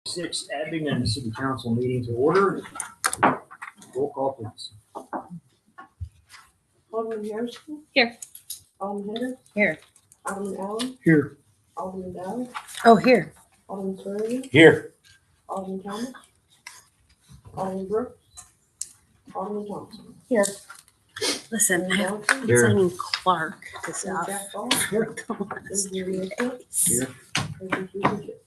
6, Abingdon City Council meeting to order. Roll call, please. Alderman Harrison? Here. Alderman Henry? Here. Alderman Allen? Here. Alderman Dow? Oh, here. Alderman Swearingen? Here. Alderman Thomas? Alderman Brooks? Alderman Thompson? Here. Listen, Alderman Johnson? Here. signing Clark this Alderman off. Jack Ball? Here. Come on, it's Engineer Nichols? Here. Alderman Susan Chip?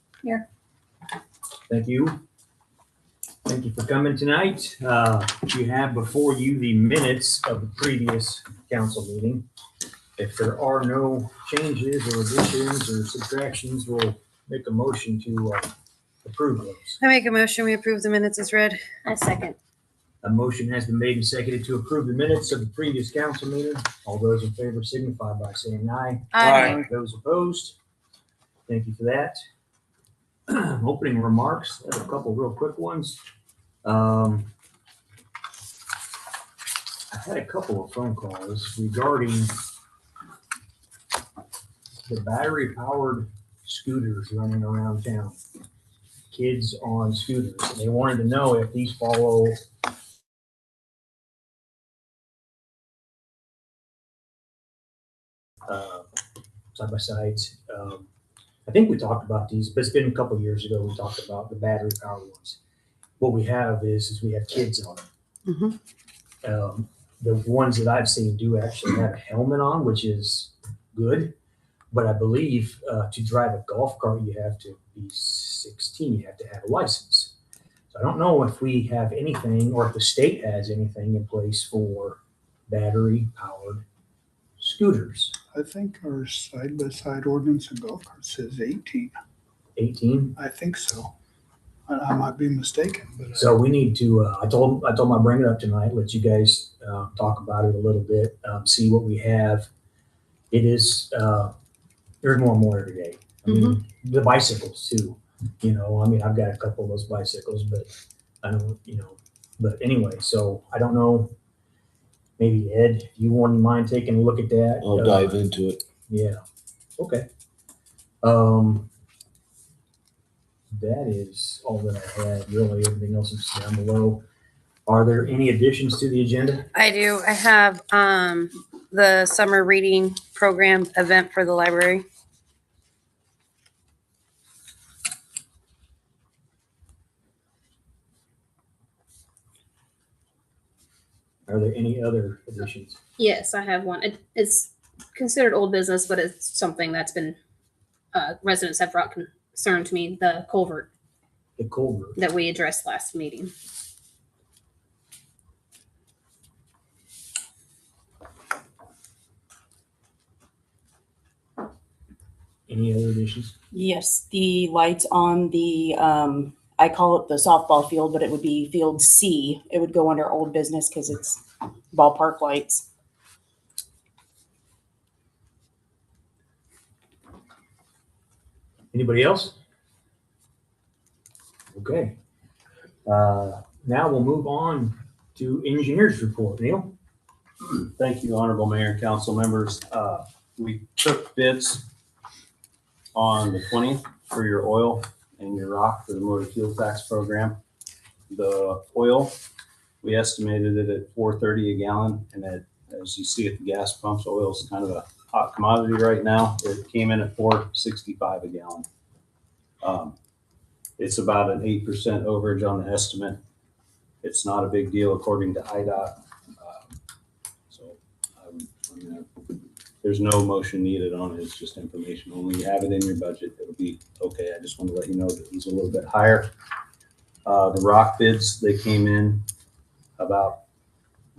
Thank you. Thank you for coming tonight. You have before you the minutes of the previous council meeting. If there are no changes or additions or subtractions, we'll make a motion to approve those. I make a motion, we approve the minutes as read. I second. A motion has been made and seconded to approve the minutes of the previous council meeting. All those in favor signify by saying aye. Aye. Those opposed? Thank you for that. Opening remarks, I have a couple real quick ones. I had a couple of phone calls regarding the battery-powered scooters running around town. Kids on scooters. They wanted to know if these follow side-by-sides. I think we talked about these, but it's been a couple of years ago. We talked about the battery-powered ones. What we have is we have kids on them. The ones that I've seen do actually have a helmet on, which is good. But I believe to drive a golf cart, you have to be 16. You have to have a license. So I don't know if we have anything or if the state has anything in place for battery-powered scooters. I think our side-by-side ordinance and golf cart says 18. 18. I think so. I might be mistaken, but So we need to, I told them I'd bring it up tonight, let you guys talk about it a little bit, see what we have. It is, there's more and more every day. I mean, the bicycles too, I've got a couple of those bicycles, but I don't, but anyway, so I don't know. Maybe Ed, you wouldn't mind taking a look at that? I'll dive into it. Yeah. Okay. That is all that I had. Really, everything else is down below. Are there any additions to the agenda? I do. I have the summer reading program event for the library. Are there any other additions? Yes, I have one. It's considered old business, but it's something that's been residents have brought concern to me. The culvert The culvert. that we addressed last meeting. Any other additions? Yes, the lights on the, I call it the softball field, but it would be field C. It would go under old business because it's ballpark lights. Anybody else? Okay. Now we'll move on to engineers report. Neil? Thank you, Honorable Mayor and Council members. We took bids on the 20th for your oil and your rock for the motor fuel tax program. The oil, we estimated it at $4.30 a gallon, and as you see at the gas pumps, oil is kind of a hot commodity right now. It came in at $4.65 a gallon. It's about an 8% overage on the estimate. It's not a big deal according to IDOT. There's no motion needed on it. It's just information. When you have it in your budget, it'll be okay. I just want to let you know that it's a little bit higher. The rock bids, they came in about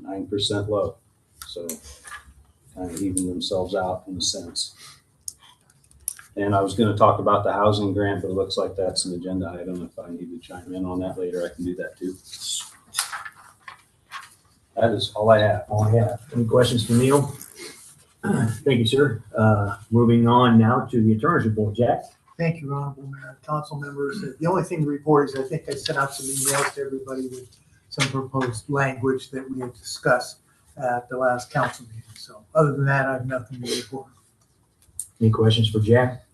9% low. So kind of even themselves out in a sense. And I was going to talk about the housing grant, but it looks like that's an agenda item. If I need to chime in on that later, I can do that too. That is all I have. All I have. Any questions for Neil? Thank you, sir. Moving on now to the attorney's report. Jack? Thank you, Honorable Mayor, council members. The only thing to report is I think I sent out some emails to everybody with some proposed language that we had discussed at the last council meeting. So other than that, I have nothing to report. Any questions for Jack?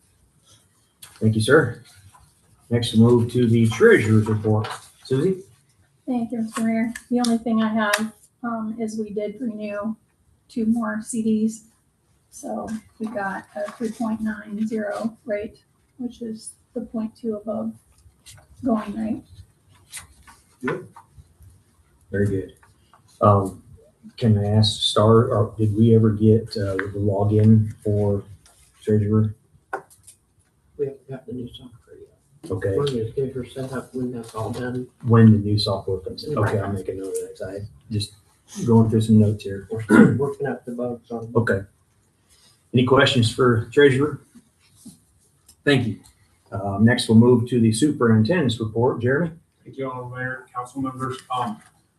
Thank you, sir. Next, we'll move to the treasurer's report. Susie? Thank you, Mr. Mayor. The only thing I have is we did renew 2 more CDs. So we got a 3.90 rate, which is the 0.2 above going rate. Very good. Can I ask Star, or did we ever get the login for treasurer? We haven't got the new software yet. Okay, We're gonna get her set up when that's all done. when the new software comes in. Okay, I'll make a note of that. 'Cause I just going through some notes here. We're still working out the bugs on. Okay. Any questions for treasurer? Thank you. Next, we'll move to the superintendent's report. Jeremy? Thank you, Honorable Mayor, council members.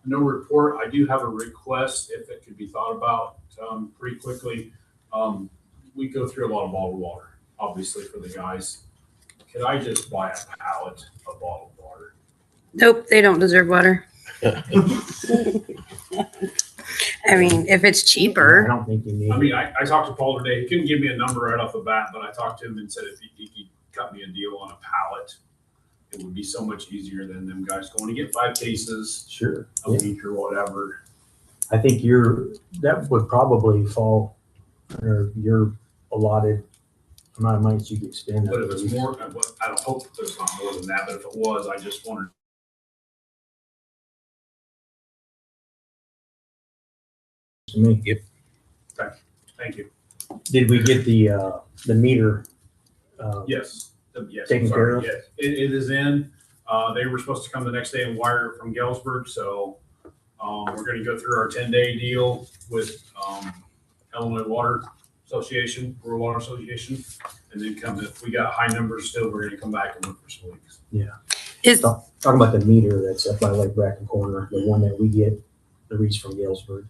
No report. I do have a request if it could be thought about pretty quickly. We go through a lot of bottled water, obviously for the guys. Could I just buy a pallet of bottled water? Nope, they don't deserve water. I mean, if it's I cheaper. don't think you need. I mean, I talked to Paul today. He couldn't give me a number right off the bat, but I talked to him and said if he could cut me a deal on a pallet, it would be so much easier than them guys going to get 5 cases Sure. a Yeah. week or whatever. I think that would probably fall under your allotted amount of money that you could spend. But if it's more, I don't hope there's not more than that, but if it was, I just wondered. To me. Thank you. Did we get the meter? Yes, yes. Taken I'm sorry, care of? yes. It is in. They were supposed to come the next day and wire it from Galesburg, so we're gonna go through our 10-day deal with Illinois Water Association, Rural Water Association, and then if we got high numbers still, we're gonna come back and look for some leaks. Is, Talking about the meter that's up by Lake Bracken Corner, the one that we get the reach from Galesburg.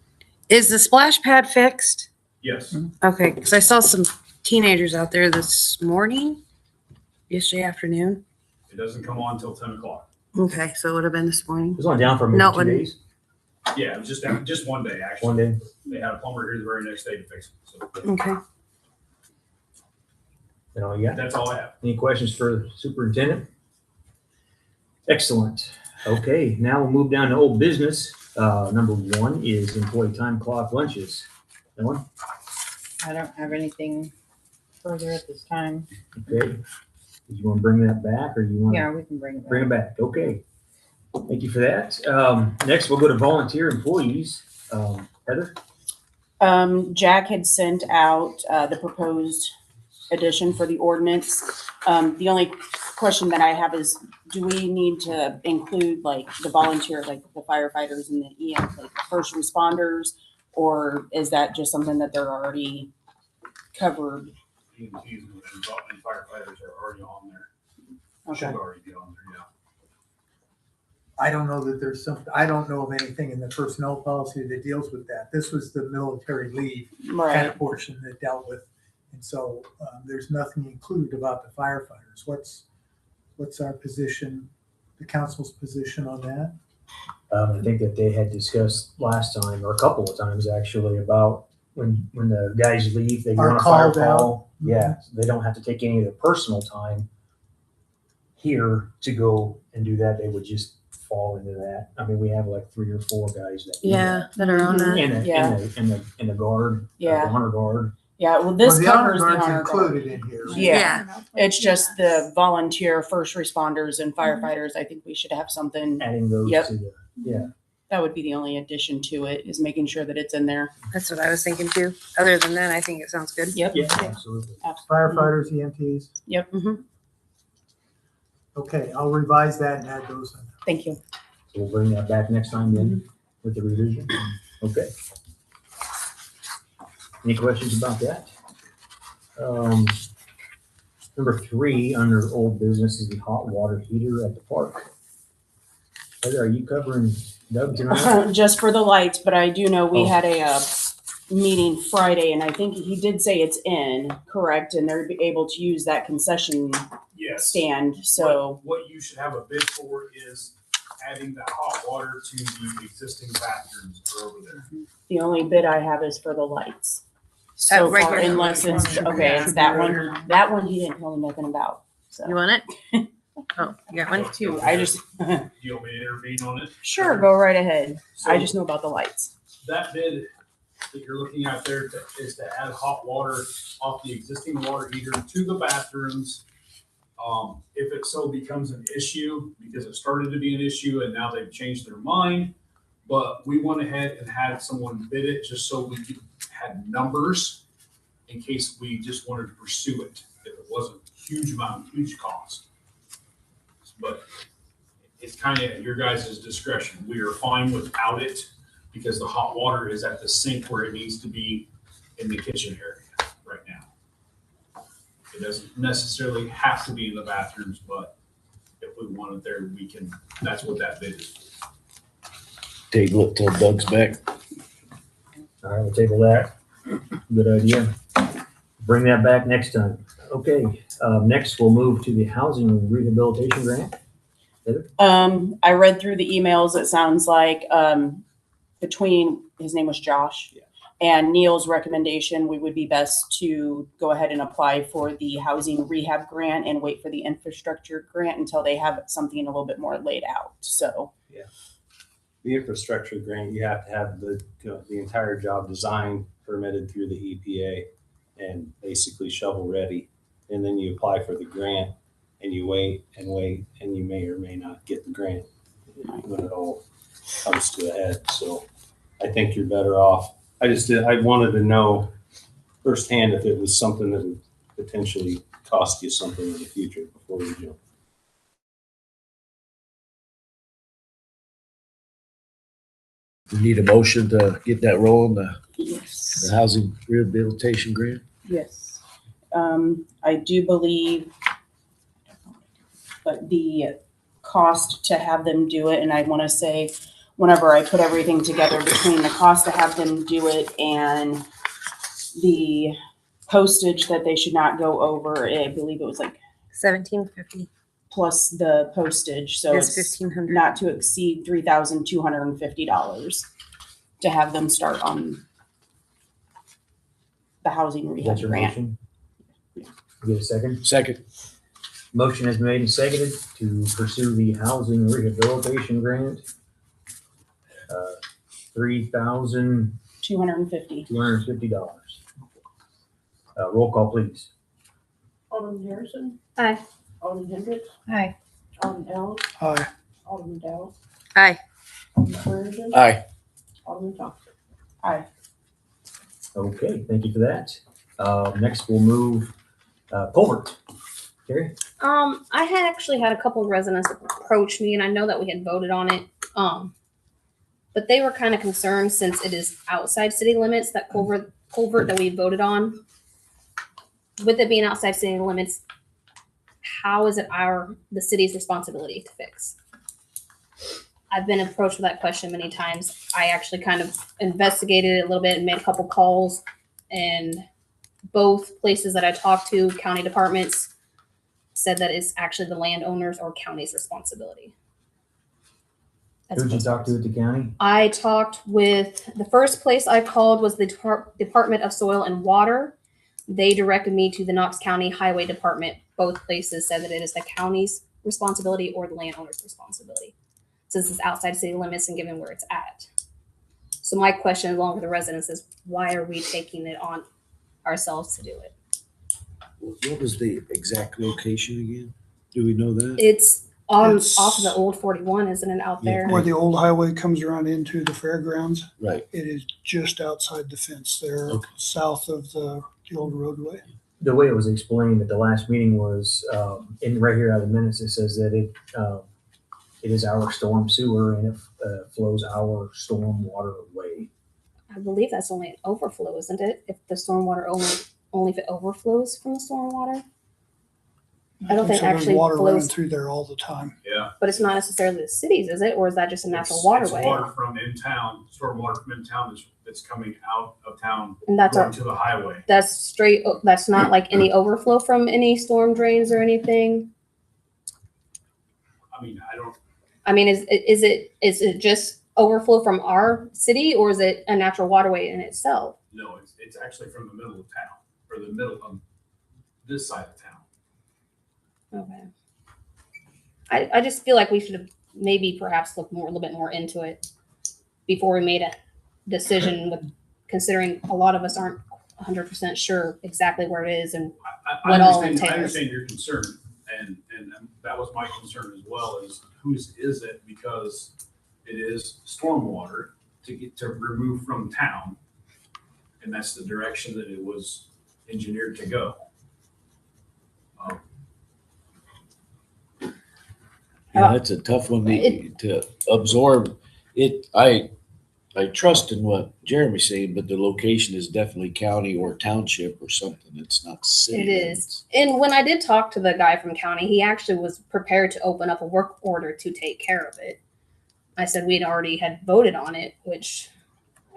is the splash pad fixed? Yes, Okay, because I saw some teenagers out there this morning, yesterday afternoon. it doesn't come on until 10 o'clock. Okay, so it would have been this morning. It was only down for maybe No, 2 when- days, Yeah, it was just one day, actually. one day. They had a plumber here the very next day to fix it, so Okay. You know, yeah. that's all I have. Any questions for the superintendent? Excellent. Okay, now we'll move down to old business. Number 1 is employee time clock lunches. Ellen? I don't have anything further at this time. Okay. Did you want to bring that back or you want to Yeah, we can bring it bring back. it back? Okay. Thank you for that. Next, we'll go to volunteer employees. Heather? Jack had sent out the proposed addition for the ordinance. The only question that I have is, do we need to include like the volunteer, like the firefighters and the EM, like first responders? Or is that just something that they're already covered? EMTs and firefighters are already on there. Okay. Should already be on there, yeah. I don't know that I don't know of anything in the personnel policy that deals with that. This was the military leave kind Right. of portion that dealt with. And so there's nothing included about the firefighters. What's our position, the council's position on that? I think that they had discussed last time, or a couple of times actually, about when the guys leave, they go Are on a fire called out. call. Yeah, so they don't have to take any of their personal time here to go and do that. They would just fall into that. I mean, we have like 3 or 4 guys that. do Yeah, that are on Mhm. that. that. And the guard, Yeah. the honor guard. Yeah, well, this Well, the honor covers the guard's honor guard. included in here. Yeah. It's just the volunteer first responders and firefighters. I think we should have something, Adding those Yep. to the, yeah. that would be the only addition to it, is making sure that it's in there. That's what I was thinking too. Other than that, I think it sounds good. Yep. Yeah, absolutely. Firefighters, EMTs. Yep. Mhm. Okay, I'll revise that and add those in. Thank you. So we'll bring that back next time then with the revision. Okay. Any questions about that? Number 3 under old business is the hot water heater at the park. Heather, are you covering Doug tonight? Just for the lights, but I do know we Oh. had a meeting Friday, and I think he did say it's in, correct? And they're able to use that concession Yes. stand, so, What you should have a bid for is adding the hot water to the existing bathrooms that are over there. the only bid I have is for the lights. So right far, here. unless it's, okay, it's that one. That one he didn't tell me nothing about, so. You want it? Oh, you got one? Two. I just, Do you want me to intervene on it? sure, go right ahead. I So just know about the lights. that bid that you're looking at there is to add hot water off the existing water heater to the bathrooms. If it so becomes an issue, because it started to be an issue and now they've changed their mind. But we went ahead and had someone bid it just so we had numbers in case we just wanted to pursue it. If it wasn't huge cost. But it's kind of at your guys' discretion. We are fine without it because the hot water is at the sink where it needs to be in the kitchen area right now. It doesn't necessarily have to be in the bathrooms, but if we want it there, we can, that's what that bid is. Table it till Doug's back. All right, we'll table that. Good idea. Bring that back next time. Okay, next we'll move to the housing rehabilitation grant. I read through the emails. It sounds like, between, his name was Josh, and Neil's recommendation, we would be best to go ahead and apply for the housing rehab grant and wait for the infrastructure grant until they have something a little bit more laid out. So. The infrastructure grant, you have to have the entire job designed, permitted through the EPA, and basically shovel ready. And then you apply for the grant, and you wait, and you may or may not get the grant when it all comes to a head. So I think you're better off. I wanted to know firsthand if it was something that would potentially cost you something in the future before we jump. We need a motion to get that rolling, the Yes. housing rehabilitation grant. Yes. I do believe, but the cost to have them do it, and I want to say, whenever I put everything together between the cost to have them do it and the postage that they should not go over, I believe it was like $1,750. plus the postage, so It's it's $1,500. not to exceed $3,250 to have them start on the housing rehab That's your grant. motion? Get a second? Second. Motion is made and seconded to pursue the housing rehabilitation grant. $3,250. $250. Roll call, please. Alderman Harrison, Aye. Alderman Hendricks, Hi. Alderman Ellis, Aye. Alderman Dow, Aye. Alderman Flanagan, Aye. Alderman Thompson. Aye. Okay, thank you for that. Next we'll move, culvert. Carrie? I had actually had a couple of residents approach me, and I know that we had voted on it. But they were kind of concerned since it is outside city limits, that culvert that we voted on. With it being outside city limits, how is it the city's responsibility to fix? I've been approached with that question many times. I actually kind of investigated it a little bit and made a couple calls, and both places that I talked to, county departments, said that it's actually the landowners or county's responsibility. Who'd you talk to at the county? I talked with, the first place I called was the Department of Soil and Water. They directed me to the Knox County Highway Department. Both places said that it is the county's responsibility or the landowner's responsibility, since it's outside city limits and given where it's at. So my question, along with the residents, is why are we taking it on ourselves to do it? What was the exact location again? Do we know that? It's It's- off of the old 41, isn't it, out there? Where the old highway comes around into the fairgrounds, Right. it is just outside the fence there, Okay. south of the old roadway. The way it was explained at the last meeting was, in right here out of the minutes, it says that it is our storm sewer and it flows our storm water away. I believe that's only an overflow, isn't it? If the stormwater only if it overflows from the stormwater, I don't think So there's actually water running flows- through there all the time. Yeah. but it's not necessarily the cities, is it? Or is that just a natural It's waterway? water from in town, storm water from in town that's coming out of town, And that's going our, to the highway. that's straight, that's not like any overflow from any storm drains or anything? I mean, I don't, I mean, is it just overflow from our city, or is it a natural waterway in itself? know. It's actually from the middle of town, or the middle of this side of town. Okay. I just feel like we should have maybe perhaps looked more, a little bit more into it before we made a decision with, considering a lot of us aren't 100% sure exactly where it is and I what all understand, I entails. understand your concern, and that was my concern as well, is whose is it? Because it is stormwater to get to remove from town, and that's the direction that it was engineered to go. Yeah, that's a tough one to absorb. I trust in what Jeremy's saying, but the location is definitely county or township or something. It's not city. It is. And when I did talk to the guy from county, he actually was prepared to open up a work order to take care of it. I said we'd already had voted on it, which,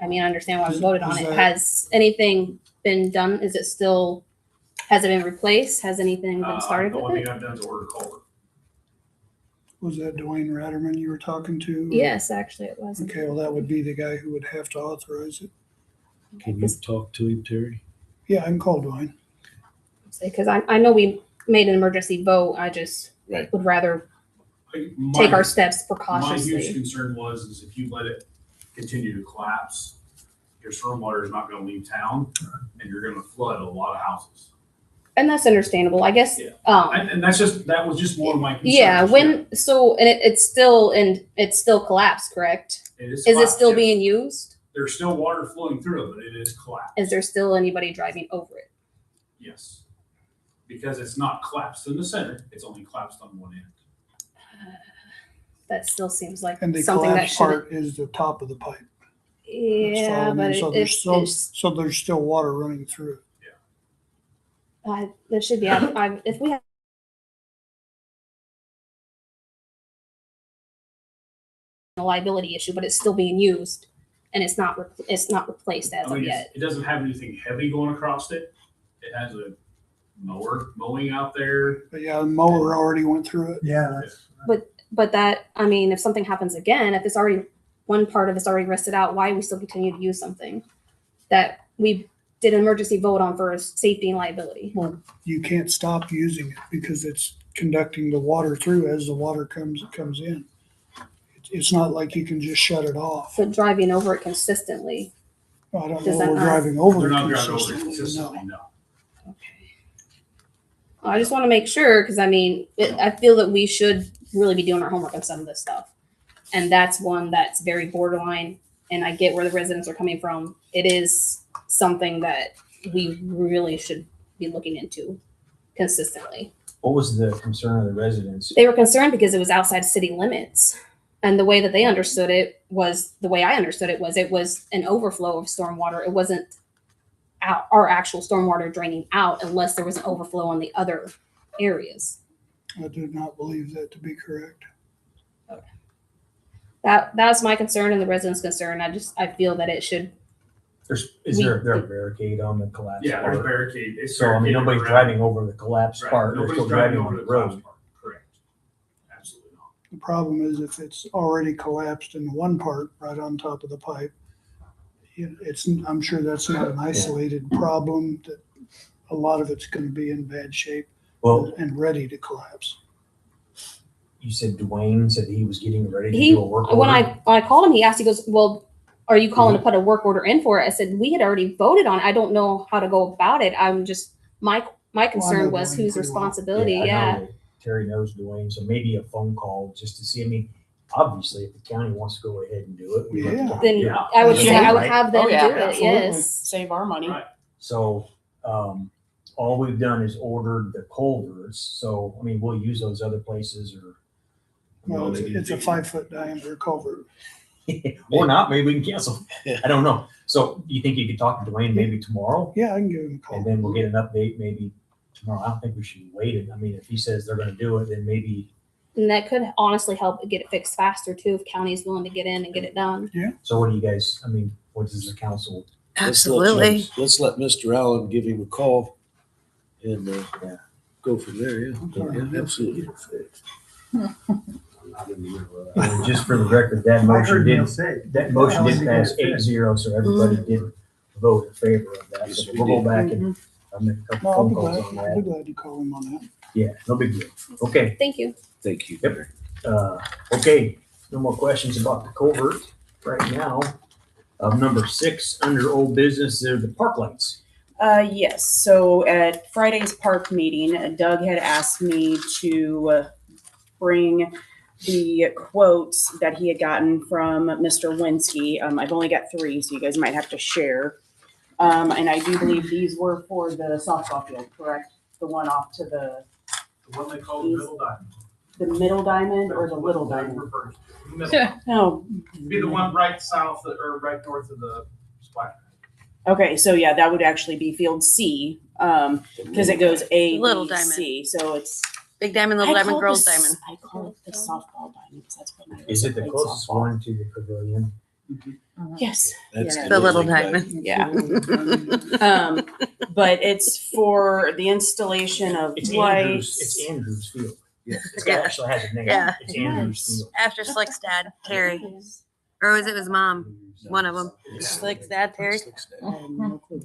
I mean, I understand why we voted on it. Has anything been done? Is it still, has it been replaced? Has anything been started The with only it? thing I've done is order culvert. Was that Dwayne Ratterman you were talking to? Yes, actually it was. Okay, well, that would be the guy who would have to authorize it. Can you talk to him, Terry? Yeah, I can call Dwayne. Because I know we made an emergency vote. I just Right. would rather My- take our steps My huge precautiously. concern is if you let it continue to collapse, your stormwater is not gonna leave town, and you're gonna flood a lot of houses. And that's understandable, I guess. Yeah. Um, And that was just one of my concerns. yeah, so, and it's still collapsed, correct? It is Is it collapsed, still yes. being used? There's still water flowing through it, but it is collapsed. Is there still anybody driving over it? Yes. Because it's not collapsed in the center, it's only collapsed on one end. That still seems like And the something that collapse should. part is the top of the pipe. That's all I Yeah, mean. but So so there's still water running through it. there should be. If we have a liability issue, but it's still being used, and it's not replaced as I mean, of yet. it doesn't have anything heavy going across it. It has a mower mowing out there. But yeah, the mower already went through it. Yeah, that's, But that, I mean, if something happens again, if it's already, one part of it's already rested out, why we still continue to use something that we did an emergency vote on for safety and liability? Well, you can't stop using it because it's conducting the water through as the water comes in. It's not like you can just shut it off. But driving over it consistently. I don't Does know, that we're not- driving over They're it not driving over it consistently, consistently, no. no. I just want to make sure, because I mean, I feel that we should really be doing our homework on some of this stuff. And that's one that's very borderline, and I get where the residents are coming from. It is something that we really should be looking into consistently. What was the concern of the residents? They were concerned because it was outside city limits. And the way that they understood it was, the way I understood it was an overflow of stormwater. It wasn't our actual stormwater draining out unless there was an overflow on the other areas. I do not believe that to be correct. That's my concern and the residents' concern. I feel that it should. Is there a barricade on the collapse Yeah, there's part? barricade. It's So I mean, barricaded nobody's around. driving over the collapsed Right, part, they're nobody's still driving over on the the collapsed road. part. Correct. Absolutely not. The problem is if it's already collapsed in one part right on top of the pipe, I'm sure that's not an isolated problem, that a lot of it's gonna be in bad shape Well, and ready to collapse. you said Dwayne said he was getting ready to He do a work order. when I called him, he asked. He goes, "Well, are you calling to put a work order in for it?" I said, "We had already voted on it. I don't know how to go about it. I'm just my concern was Dwayne whose pretty well. responsibility." I know Yeah. that Terry knows Dwayne, so maybe a phone call just to see. I mean, obviously, if the county wants to go ahead and do it, we have to Yeah. talk Then to them. I would say Yeah, I would right? have them Oh, yeah, do it. absolutely. Yes. Save our money. Right. So, all we've done is ordered the culverts. So, I mean, we'll use those other places or, Well, it's a 5-foot diameter culvert. or not. Maybe we can cancel. I don't know. So, you think you could talk to Dwayne maybe tomorrow, Yeah, I can give him a call. and then we'll get an update maybe tomorrow. I don't think we should wait it. I mean, if he says they're going to do it, then maybe. And that could honestly help get it fixed faster too, if county is willing to get in and get it done. So, what do you guys? I mean, what does the council? Absolutely. Let's let Mr. Allen give him a call and Yeah. go from there, yeah. Yeah, absolutely. And just for the record, that I motion heard Neil did say. that motion How did is he pass gonna fit? 8-0, so everybody did vote in favor of that. Yes, So we we'll go did. back and I'll make a couple No, I'll phone be calls glad, on I'll be that. glad to call him on that. Yeah, no big deal. Okay, Thank you. Thank you. Yep. Okay, no more questions about the culvert right now. Number 6, under old business, there are the park lights. Yes, so at Friday's park meeting, Doug had asked me to bring the quotes that he had gotten from Mr. Winsky. I've only got 3, so you guys might have to share. And I do believe these were for the softball field, correct? The one off to the one they call the middle diamond. the middle diamond or the little diamond? Refers to. The middle. No. Be the one right south or right north of the splash pad. Okay, so yeah, that would actually be field C, because it goes A, Little B, diamond. C. So it's Big diamond, little I diamond, call it girls the s- diamond. I call it the softball diamond because that's what my Is it the played closest softball. one to the pavilion? Yes. That's The little diamond. Yeah. But it's for the installation of It's lights. Andrews Field. Yeah. It Yeah. actually has a name. Yeah. It's Andrews Field. After Slick's dad, Terry. Or was it his mom? One of them. Slick's dad, Terry. I have no clue.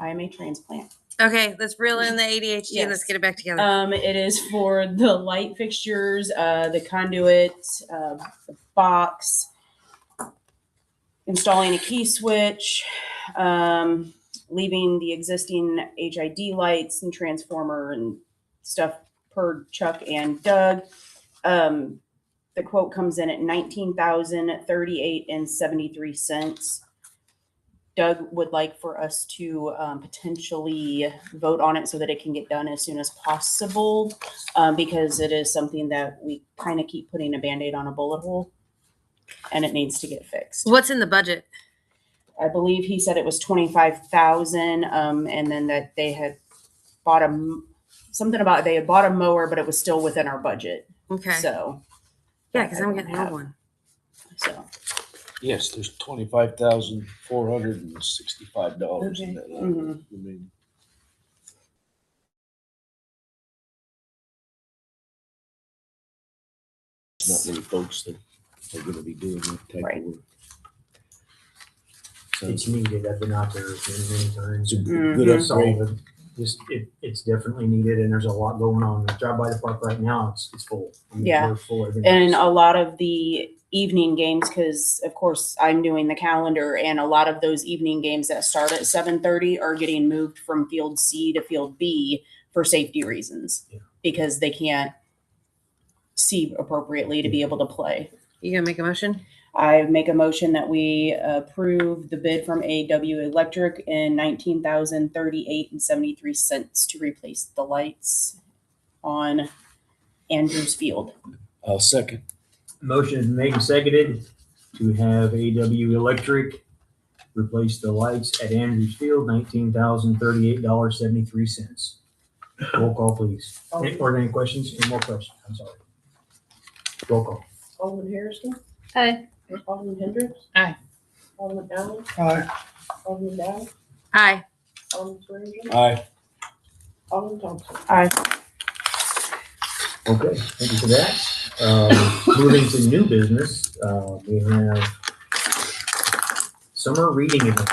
I am a transplant. Okay, let's reel in the ADHD and let's Yes. get it back together. It is for the light fixtures, the conduit, the box, installing a key switch, leaving the existing HID lights and transformer and stuff per Chuck and Doug. The quote comes in at $19,038.73. Doug would like for us to potentially vote on it so that it can get done as soon as possible, because it is something that we kind of keep putting a Band-Aid on a bullet hole, and it needs to get fixed. What's in the budget? I believe he said it was 25,000, and then that they had bought they had bought a mower, but it was still within our budget. Okay. So Yeah, because I'm getting a new one. so Yes, there's $25,465 in that. Mhm. I mean, not many folks that are gonna be doing that type Right. of work. So It's needed. I've been out there many times. it's a Mhm. good It's upgrade. all, it's definitely needed and there's a lot going on. I drive by the park right now, it's full. I mean, Yeah. we're full every night. and a lot of the evening games, because of course I'm doing the calendar, and a lot of those evening games that start at 7:30 are getting moved from field C to field B for safety reasons, Yeah. because they can't see appropriately to be able to play. You gonna make a motion? I make a motion that we approve the bid from AW Electric in $19,038.73 to replace the lights on Andrews Field. I'll second. Motion is made and seconded to have AW Electric replace the lights at Andrews Field, $19,038.73. Roll call, please. Any questions? Any more questions? I'm sorry. Roll call. Alderman Harrison, Hi. Alderman Hendricks. Aye. Alderman Allen, Aye. Alderman Dow, Aye. Alderman Swearingen, Aye. Alderman Thompson. Aye. Okay, thank you for that. Moving to new business, we have summer reading event.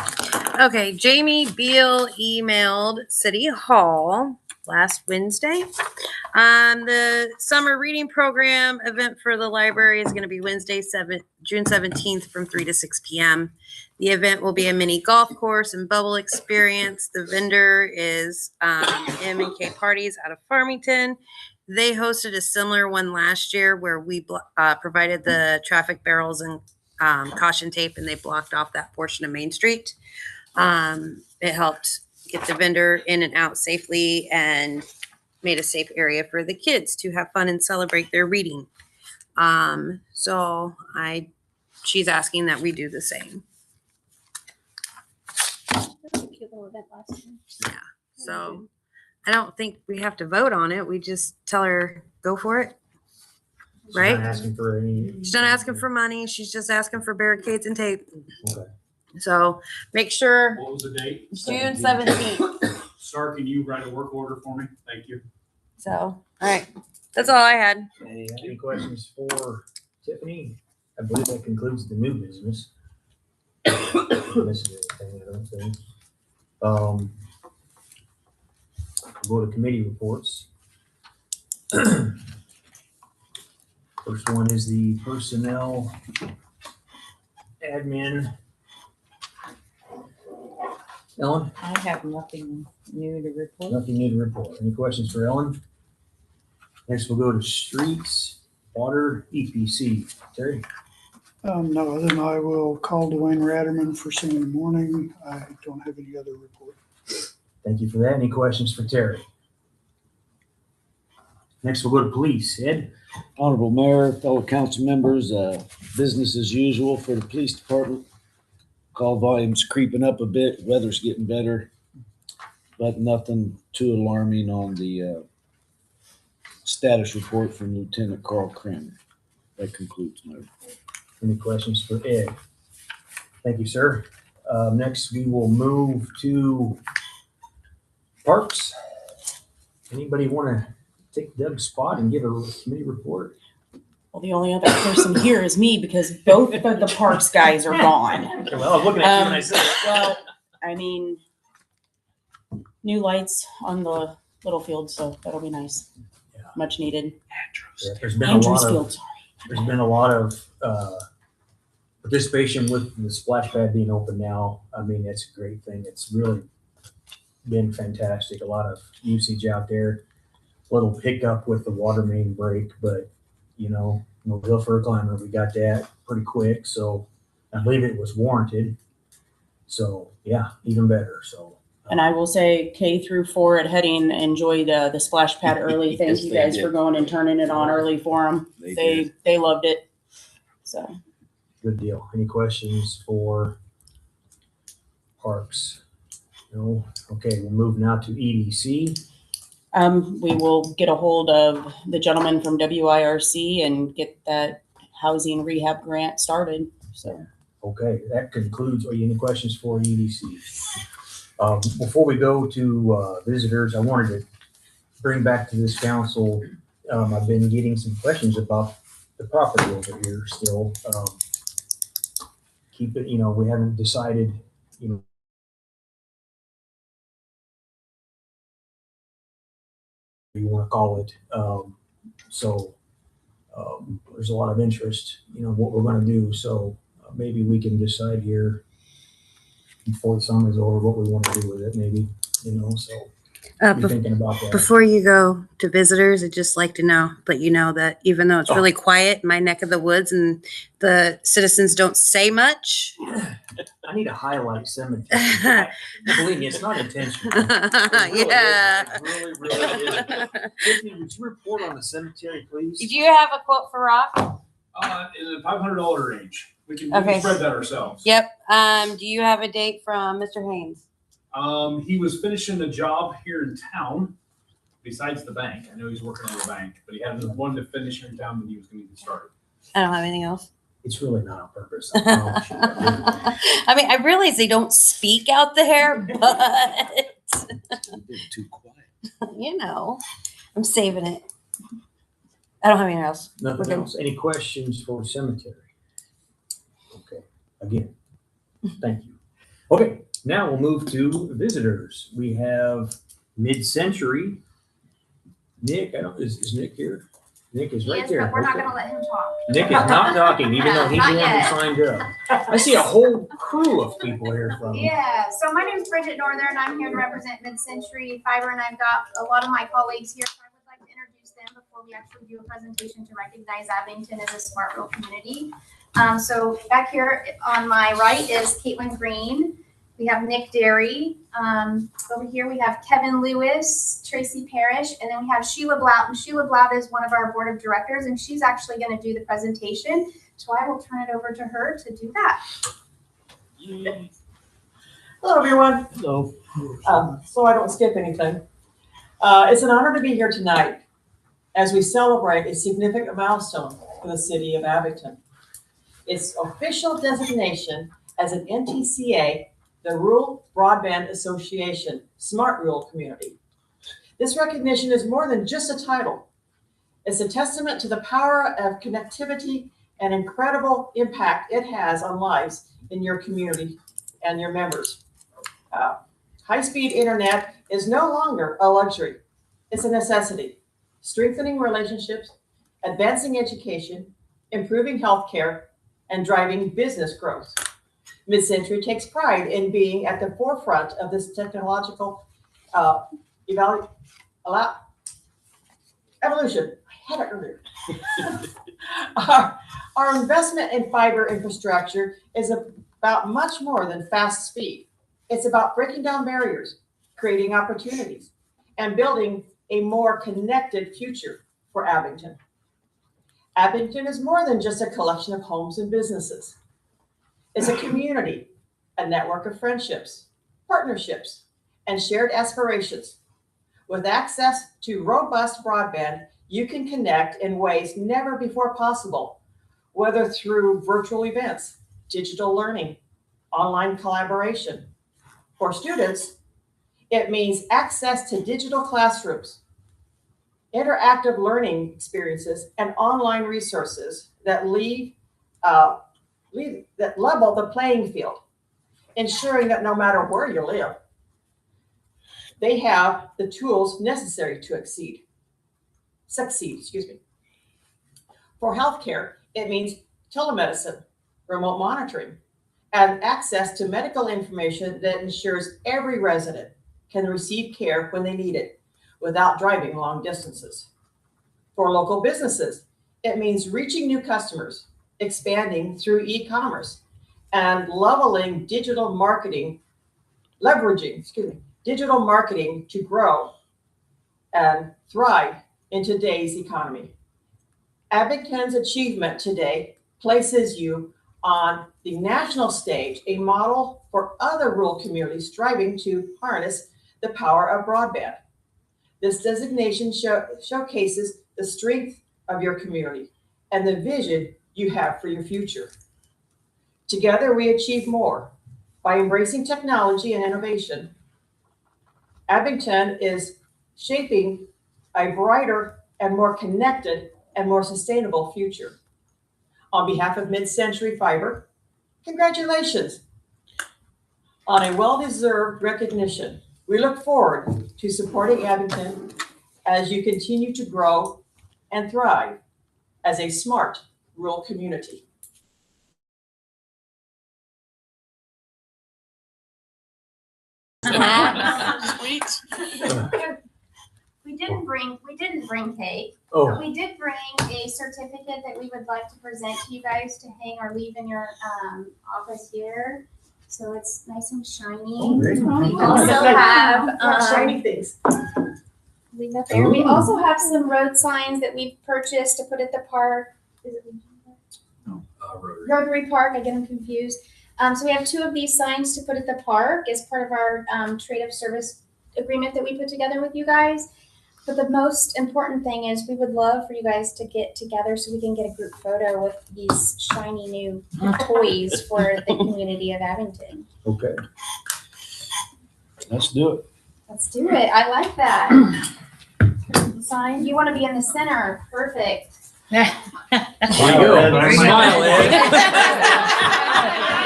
Okay, Jamie Beal emailed City Hall last Wednesday. The summer reading program event for the library is going to be Wednesday, June 17th from 3 to 6 p.m. The event will be a mini golf course and bubble experience. The vendor is M&K Parties out of Farmington. They hosted a similar one last year where we provided the traffic barrels and caution tape, and they blocked off that portion of Main Street. It helped get the vendor in and out safely and made a safe area for the kids to have fun and celebrate their reading. She's asking that we do the same. Cute little event last year. So I don't think we have to vote on it. We just tell her, go for it. She's Right? not asking for any. She's not asking for money. She's just asking for barricades and tape. Okay. So make sure What was the date? June 17th. Star, can you write a work order for me? Thank you. So, all right. That's all I had. Any questions for Tiffany? I believe that concludes the new business. Missing anything, I don't think. Go to committee reports. First one is the personnel admin. Ellen, I have nothing new to report. nothing new to report. Any questions for Ellen? Next, we'll go to streets, water, EPC. Terry? No, then I will call Dwayne Ratterman first thing in the morning. I don't have any other report. Thank you for that. Any questions for Terry? Next, we'll go to police. Ed? Honorable Mayor, fellow council members, business as usual for the police department. Call volume's creeping up a bit, weather's getting better, but nothing too alarming on the status report from Lieutenant Carl Kramer. That concludes my report. Any questions for Ed? Thank you, sir. Next, we will move to parks. Anybody want to take Doug's spot and give a committee report? Well, the only other person here is me because both of the parks guys are gone. Well, I was looking at you when I said it. Well, I mean, new lights on the little field, so that'll be nice. Yeah. Much needed. Yeah, there's been Andrews Field, sorry. There's been a lot of participation with the splash pad being open now. I mean, that's a great thing. It's really been fantastic. A lot of usage out there. Little hiccup with the water main break, but you know, no bill for a climber. We got that pretty quick, so I believe it was warranted. So yeah, even better. So. And I will say K through 4 at Heading enjoyed the splash pad early. Thank Yes, you they guys did. for going and turning it on early for them. They loved it. So Good deal. Any questions for parks? No? Okay, we'll move now to EDC. we will get a hold of the gentleman from WIRC and get that housing rehab grant started. So Okay, that concludes. Are you any questions for EDC? Before we go to visitors, I wanted to bring back to this council. I've been getting some questions about the property over here still. Keep it, you know, we haven't decided, you know, what you want to call it. There's a lot of interest, you know, what we're going to do. So maybe we can decide here before the summer's over what we want to do with it, maybe, you know, so be thinking about that. Before you go to visitors, I'd just like to let you know that even though it's really quiet in my neck of the woods and the citizens don't say much. I need to highlight cemetery. Believe me, it's not intentional. It really Yeah. isn't. It really, really isn't. Tiffany, would you report on the cemetery, please? Did you have a quote for Rock? In the $500 range. We can Okay. spread that ourselves. Yep. Do you have a date from Mr. Haynes? He was finishing a job here in town besides the bank. I know he's working on the bank, but he had one to finish here in town that he was going to get started. I don't have anything else. It's really not on purpose. I promise you. I mean, I realize they don't speak out there, but Too quiet. you know, I'm saving it. I don't have anything else. Nothing Okay. else. Any questions for cemetery? Okay, again, thank you. Okay, now we'll move to visitors. We have Mid-Century. Nick, is Nick here? Nick is right Yes, there. but we're not Okay. gonna let him talk. Nick is not talking, even though he's the Not one who yet. signed up. I see a whole crew of people here from. Yeah, so my name's Bridget Northern. I'm here to represent Mid-Century Fiber, and I've got a lot of my colleagues here. So I would like to introduce them before we actually do a presentation to recognize Abington as a smart rural community. So back here on my right is Caitlin Green. We have Nick Derry. Over here we have Kevin Lewis, Tracy Parrish, and then we have Sheila Blout. And Sheila Blout is one of our board of directors, and she's actually going to do the presentation. So I will turn it over to her to do that. Hello, everyone. Hello. So I don't skip anything. It's an honor to be here tonight as we celebrate a significant milestone for the city of Abington. Its official designation as an NTCA, the Rural Broadband Association Smart Rural Community. This recognition is more than just a title. It's a testament to the power of connectivity and incredible impact it has on lives in your community and your members. High-speed internet is no longer a luxury. It's a necessity. strengthening relationships, advancing education, improving healthcare, and driving business growth. Mid-Century takes pride in being at the forefront of this technological evolution. I had it earlier. Our investment in fiber infrastructure is about much more than fast speed. It's about breaking down barriers, creating opportunities, and building a more connected future for Abington. Abington is more than just a collection of homes and businesses. It's a community, a network of friendships, partnerships, and shared aspirations. With access to robust broadband, you can connect in ways never before possible, whether through virtual events, digital learning, online collaboration. For students, it means access to digital classrooms, interactive learning experiences, and online resources that that level the playing field, ensuring that no matter where you live, they have the tools necessary to succeed. For healthcare, it means telemedicine, remote monitoring, and access to medical information that ensures every resident can receive care when they need it without driving long distances. For local businesses, it means reaching new customers, expanding through e-commerce, and leveraging digital marketing to grow and thrive in today's economy. Abington's achievement today places you on the national stage, a model for other rural communities striving to harness the power of broadband. This designation showcases the strength of your community and the vision you have for your future. Together, we achieve more. By embracing technology and innovation, Abington is shaping a brighter and more connected and more sustainable future. On behalf of Mid-Century Fiber, congratulations on a well-deserved recognition. We look forward to supporting Abington as you continue to grow and thrive as a smart rural community. Sweet. We didn't bring cake. Oh. But we did bring a certificate that we would like to present to you guys to hang or leave in your office here. So it's nice and shiny. Oh, great. We also have Shiny things. leave that there. We also have some road signs that we've purchased to put at the park. Is it Rotary Park? I get them confused. So we have 2 of these signs to put at the park as part of our trade of service agreement that we put together with you guys. But the most important thing is we would love for you guys to get together so we can get a group photo with these shiny new toys for the community of Abington. Okay. Let's do it. Let's do it. I like that. Sign. You want to be in the center. Perfect. There you go. Nice smile, Ed.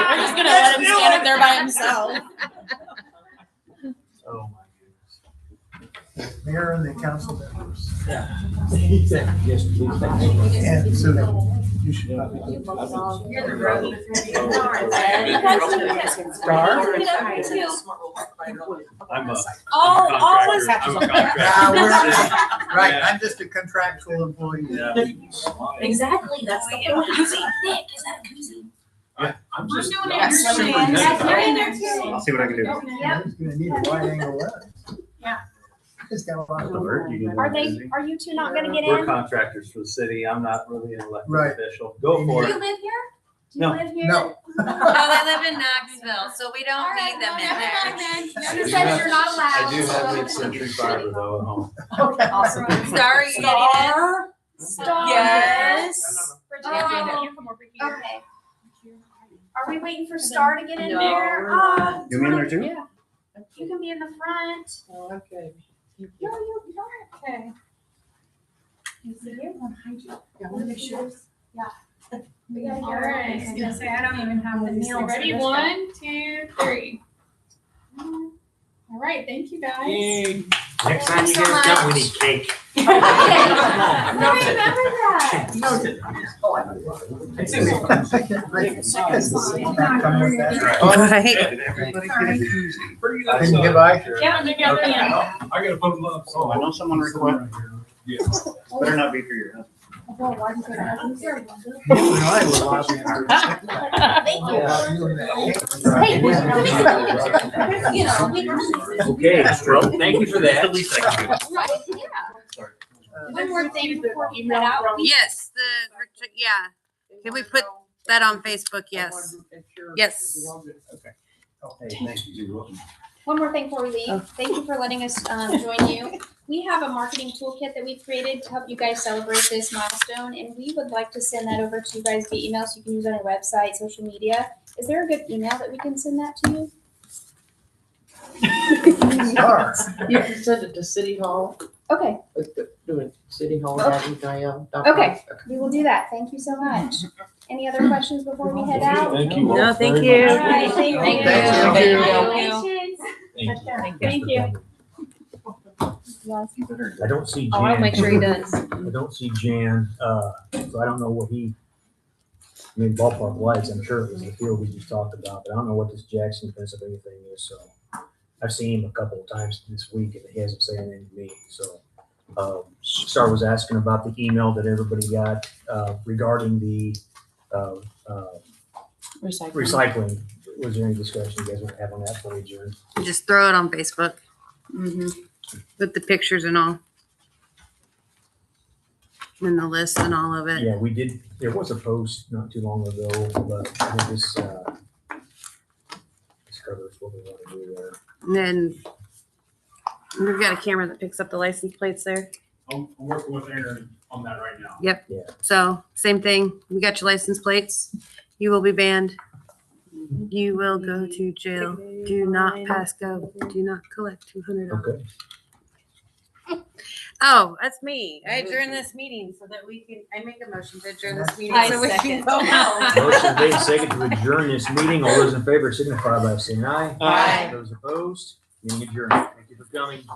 We're just gonna let him stand up there by himself. Oh, my Mayor and the council members. Yes, please. And so you should probably. You're the road. I'm a Always contractor. I'm a contractor. Right, I'm just a contractual employee. Yeah. Exactly. That's the point. Nick, is that a koozie? I'm just. doing I'm it. superintendent. You're in there too. I'll see what I can do. Yep. He's gonna need a wide angle lens. Yeah. Just got a lot of. Are you two not gonna get We're in? contractors for the city. I'm not really an elected Right. official. Go Do for you it. live here? Do you No. live here? No. Oh, they live in Knoxville, so we don't All right, need them well, in never there. mind then. I You do said have- you're not allowed. I do have so- Mid-Century Fiber though at home. Okay. Awesome. Star, you getting in? Star. Yes. Oh, okay. Are we waiting for Star to get in there? You mean there too? Yeah. You can be in the front. Okay. No, you're okay. You see here? I want to make sure. All right, I was gonna say, I don't even have the nails. Ready? 1, 2, 3. All right, thank you guys. Next time you get us done, we need cake. Noted. Right. Can you get by? Get them together, yeah. I gotta put them up. Oh, I know someone requested. Yes. Better not be for your husband. Okay, well, thank you for that. Right, yeah. One more thing before we head out. Yes, yeah. Can we put that on Facebook? Yes. Yes. One more thing before we leave. Thank you for letting us join you. We have a marketing toolkit that we've created to help you guys celebrate this milestone, and we would like to send that over to you guys via email so you can use it on your website, social media. Is there a good email that we can send that to you? You can send it to City Hall, Okay, doing City Hall. okay, we will do that. Thank you so much. Any other questions before we head out? Thank you. No, all thank very you. much. All right, thank you. Thank Congratulations. Thank you. I don't see Jan. Oh, I'll make sure he does. I don't see Jan, so I don't know what I mean, ballpark wise, I'm sure it was the field we just talked about, but I don't know what this Jackson, Pennsylvania thing is, so. I've seen him a couple of times this week and he hasn't said anything to me, so. Star was asking about the email that everybody got, regarding the, recycling. Was there any discussion you guys want to have on that before we adjourn? Just throw it on Facebook Mhm. with the pictures and all. And the list and all of it. Yeah, we did, there was a post not too long ago, but I think this covers what we want to do there. And then we've got a camera that picks up the license plates there. I'm working with Aaron on that right now. Yep. Yeah. So same thing. We got your license plates. You will be banned. You will go to jail. Do not pass go. Do not collect $200. Okay. Oh, that's me. I adjourn this meeting so that we can, I make a motion to adjourn this meeting. I so we can second. go home. Motion made second to adjourn this meeting. All those in favor signify by saying aye. Aye. Those opposed, meeting adjourned. Thank you for coming.